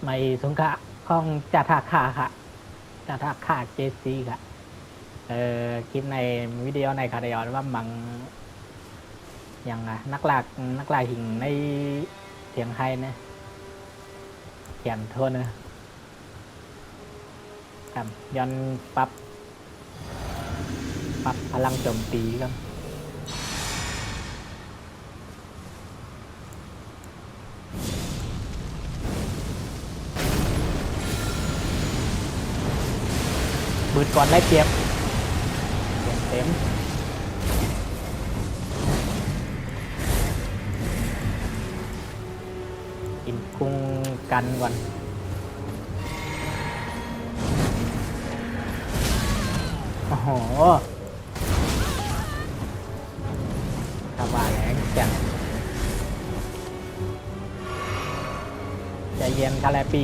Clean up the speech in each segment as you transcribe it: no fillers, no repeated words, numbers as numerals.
ไม่สงขะของจ่าท่าข่าค่ะจ่าท่าข่าเจซีค่ะคลิปในวิดีโอในคาเดียนว่ามังอย่างนักลากหิงในเสียงไทยเนี่ยเขียนโทษนะครับย้อนปรับพลังโจมตีกันบืดก่อนได้เปรียบเต็มกินกุ้งกันก่อนโอ้โหถ้าว่าแรงจังใจเย็นคาแลปี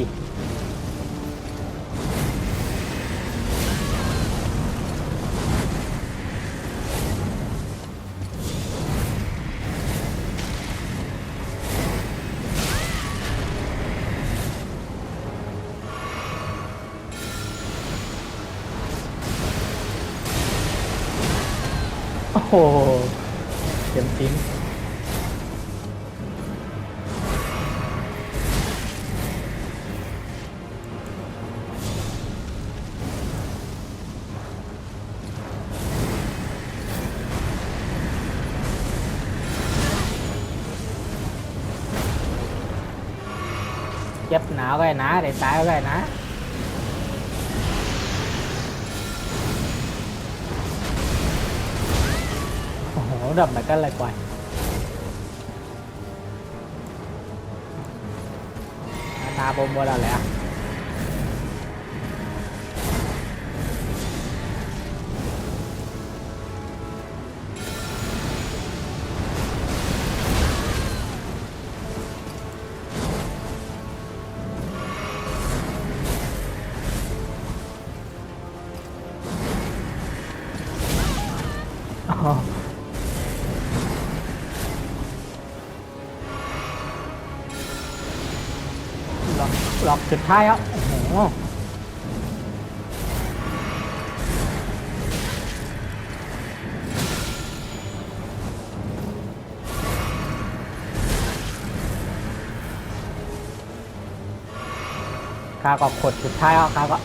โอ้โหเต็มทิ้งเจ็บหนาวก็นะได้ตายก็นะโอ้โหดับแบบกันเลยกว่าตาบมบัวเราแหละหลอกสุดท้ายอ่ะโอ้โหข้าก็ขดสุดท้ายอ่ะข้าก็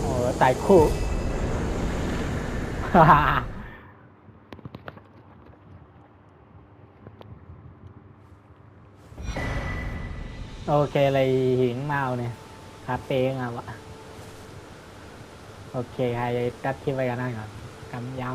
โอ้ตายคู่ โอเคเลยหิงเมาเนี่ยคาเฟ่งอ่ะวะโอเคใครตัดคลิปไว้กันได้ก่อนกำยาว